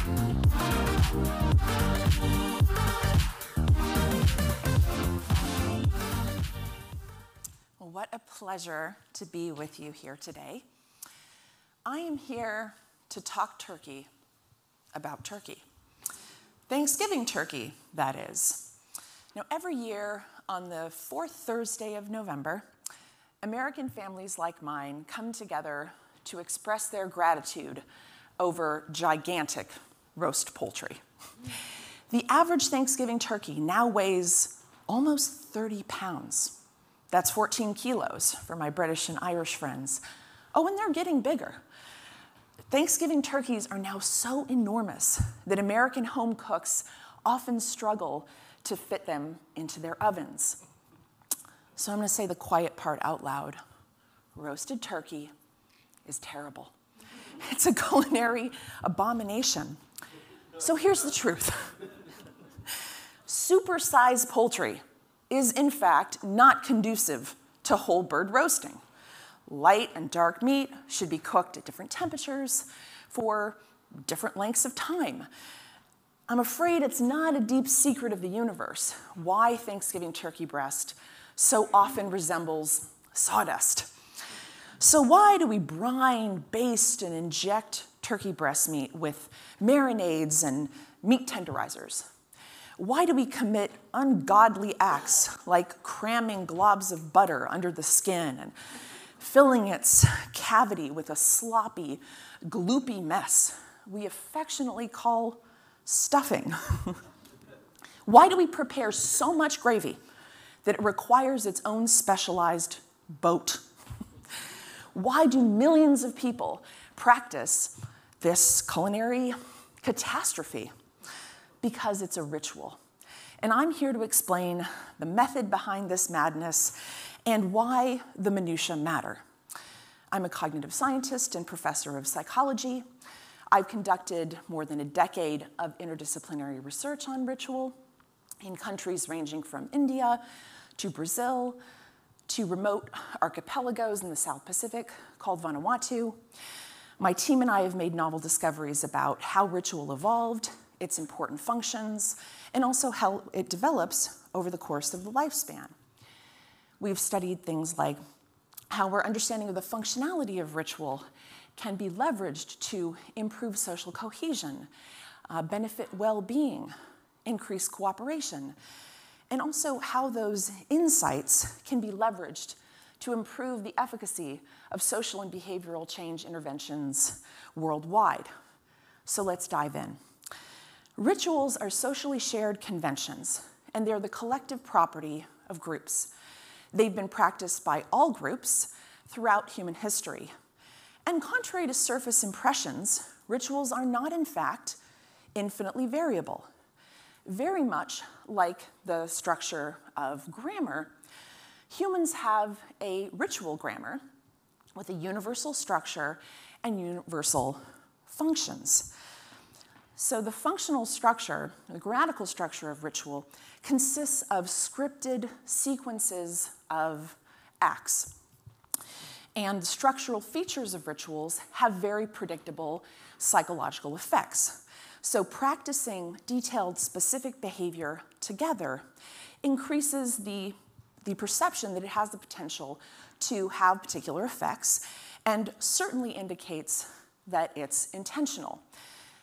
Well, what a pleasure to be with you here today. I am here to talk turkey about turkey. Thanksgiving turkey, that is. Now, every year on the fourth Thursday of November, American families like mine come together to express their gratitude over gigantic roast poultry. The average Thanksgiving turkey now weighs almost 30 pounds. That's 14 kilos for my British and Irish friends. Oh, and they're getting bigger. Thanksgiving turkeys are now so enormous that American home cooks often struggle to fit them into their ovens. So I'm going to say the quiet part out loud. Roasted turkey is terrible. It's a culinary abomination. So here's the truth. Supersized poultry is, in fact, not conducive to whole bird roasting. Light and dark meat should be cooked at different temperatures for different lengths of time. I'm afraid it's not a deep secret of the universe why Thanksgiving turkey breast so often resembles sawdust. So why do we brine, baste, and inject turkey breast meat with marinades and meat tenderizers? Why do we commit ungodly acts like cramming globs of butter under the skin and filling its cavity with a sloppy, gloopy mess we affectionately call stuffing? Why do we prepare so much gravy that it requires its own specialized boat? Why do millions of people practice this culinary catastrophe? Because it's a ritual. And I'm here to explain the method behind this madness and why the minutiae matter. I'm a cognitive scientist and professor of psychology. I've conducted more than a decade of interdisciplinary research on ritual in countries ranging from India to Brazil to remote archipelagos in the South Pacific called Vanuatu. My team and I have made novel discoveries about how ritual evolved, its important functions, and also how it develops over the course of the lifespan. We've studied things like how our understanding of the functionality of ritual can be leveraged to improve social cohesion, benefit well-being, increase cooperation, and also how those insights can be leveraged to improve the efficacy of social and behavioral change interventions worldwide. So let's dive in. Rituals are socially shared conventions, and they're the collective property of groups. They've been practiced by all groups throughout human history. And contrary to surface impressions, rituals are not, in fact, infinitely variable. Very much like the structure of grammar, humans have a ritual grammar with a universal structure and universal functions. So the functional structure, the grammatical structure of ritual, consists of scripted sequences of acts. And the structural features of rituals have very predictable psychological effects. So practicing detailed specific behavior together increases the perception that it has the potential to have particular effects and certainly indicates that it's intentional.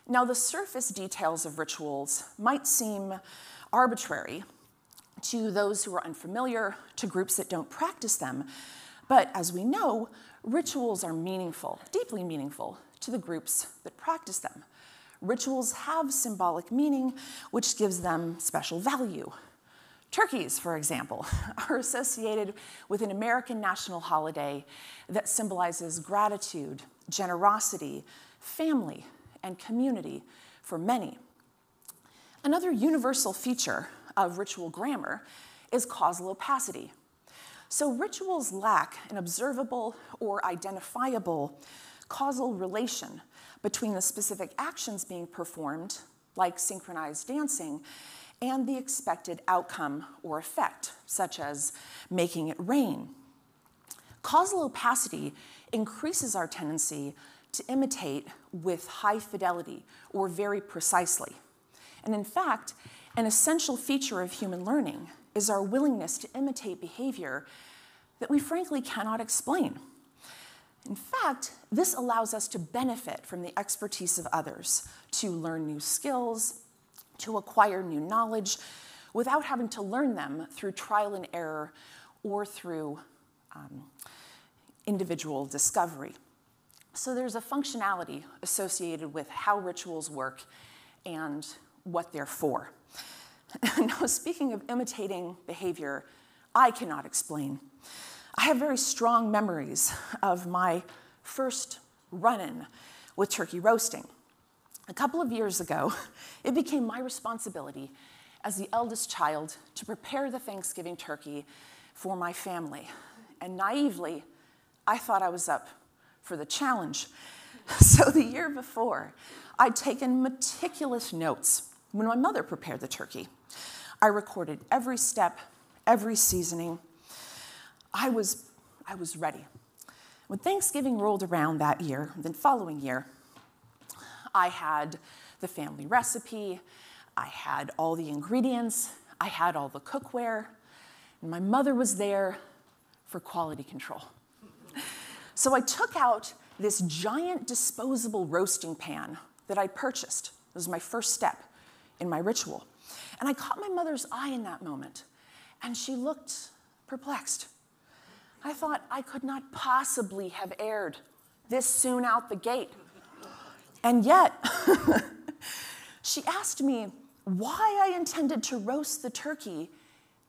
Now, the surface details of rituals might seem arbitrary to those who are unfamiliar, to groups that don't practice them, but as we know, rituals are meaningful, deeply meaningful to the groups that practice them. Rituals have symbolic meaning, which gives them special value. Turkeys, for example, are associated with an American national holiday that symbolizes gratitude, generosity, family, and community for many. Another universal feature of ritual grammar is causal opacity. So rituals lack an observable or identifiable causal relation between the specific actions being performed, like synchronized dancing, and the expected outcome or effect, such as making it rain. Causal opacity increases our tendency to imitate with high fidelity or very precisely. And in fact, an essential feature of human learning is our willingness to imitate behavior that we frankly cannot explain. In fact, this allows us to benefit from the expertise of others, to learn new skills, to acquire new knowledge, without having to learn them through trial and error or through individual discovery. So there's a functionality associated with how rituals work and what they're for. Now, speaking of imitating behavior I cannot explain, I have very strong memories of my first run-in with turkey roasting. A couple of years ago, it became my responsibility as the eldest child to prepare the Thanksgiving turkey for my family. And naively, I thought I was up for the challenge. So the year before, I'd taken meticulous notes when my mother prepared the turkey. I recorded every step, every seasoning. I was ready. When Thanksgiving rolled around that year, the following year, I had the family recipe, I had all the ingredients, I had all the cookware, and my mother was there for quality control. So I took out this giant disposable roasting pan that I purchased. It was my first step in my ritual. And I caught my mother's eye in that moment, and she looked perplexed. I thought I could not possibly have erred this soon out the gate. And yet, she asked me why I intended to roast the turkey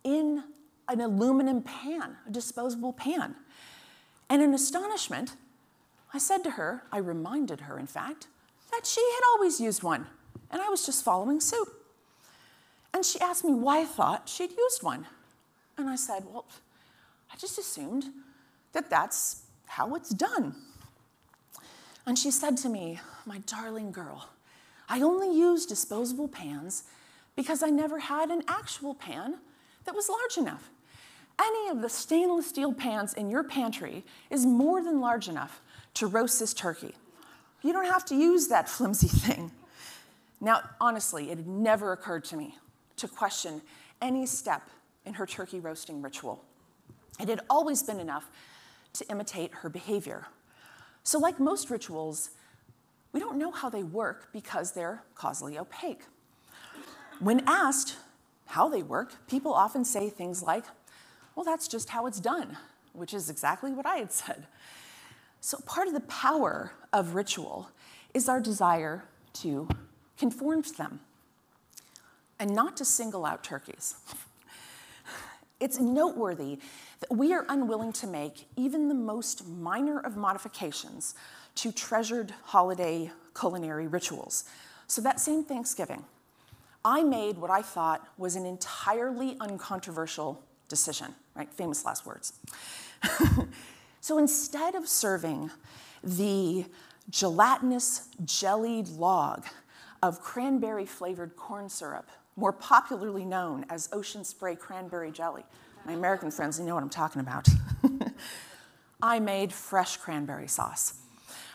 in an aluminum pan, a disposable pan. And in astonishment, I said to her, I reminded her, in fact, that she had always used one, and I was just following suit. And she asked me why I thought she'd used one. And I said, well, I just assumed that that's how it's done. And she said to me, my darling girl, I only use disposable pans because I never had an actual pan that was large enough. Any of the stainless steel pans in your pantry is more than large enough to roast this turkey. You don't have to use that flimsy thing. Now, honestly, it had never occurred to me to question any step in her turkey roasting ritual. It had always been enough to imitate her behavior. So like most rituals, we don't know how they work because they're causally opaque. When asked how they work, people often say things like, well, that's just how it's done, which is exactly what I had said. So part of the power of ritual is our desire to conform to them and not to single out turkeys. It's noteworthy that we are unwilling to make even the most minor of modifications to treasured holiday culinary rituals. So that same Thanksgiving, I made what I thought was an entirely uncontroversial decision, right? Famous last words. So instead of serving the gelatinous jellied log of cranberry-flavored corn syrup, more popularly known as ocean spray cranberry jelly, my American friends, they know what I'm talking about. I made fresh cranberry sauce.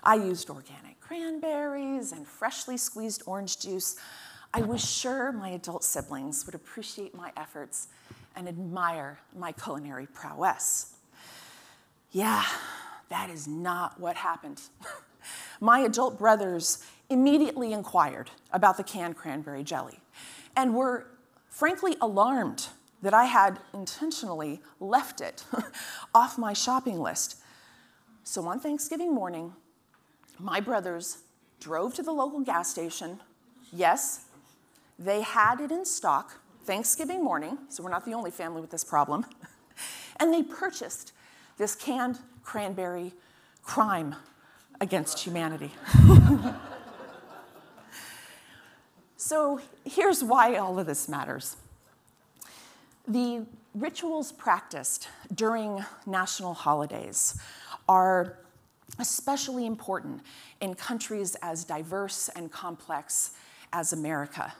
I used organic cranberries and freshly squeezed orange juice. I was sure my adult siblings would appreciate my efforts and admire my culinary prowess. Yeah, that is not what happened. My adult brothers immediately inquired about the canned cranberry jelly and were frankly alarmed that I had intentionally left it off my shopping list. So on Thanksgiving morning, my brothers drove to the local gas station. Yes, they had it in stock Thanksgiving morning, so we're not the only family with this problem. And they purchased this canned cranberry crime against humanity. So here's why all of this matters. The rituals practiced during national holidays are especially important in countries as diverse and complex as America.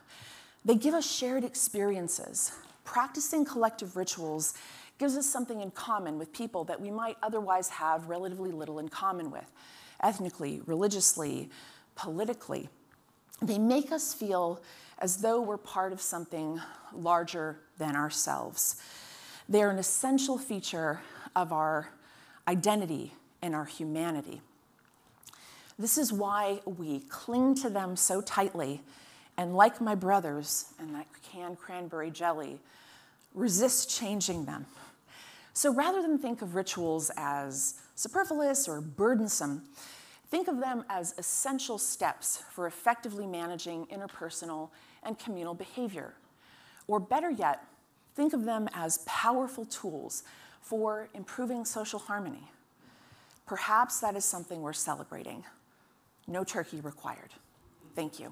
They give us shared experiences. Practicing collective rituals gives us something in common with people that we might otherwise have relatively little in common with. ethnically, religiously, politically. They make us feel as though we're part of something larger than ourselves. They're an essential feature of our identity and our humanity. This is why we cling to them so tightly, and like my brothers and that canned cranberry jelly, resist changing them. So rather than think of rituals as superfluous or burdensome, think of them as essential steps for effectively managing interpersonal and communal behavior. Or better yet, think of them as powerful tools for improving social harmony. Perhaps that is something we're celebrating. No turkey required. Thank you.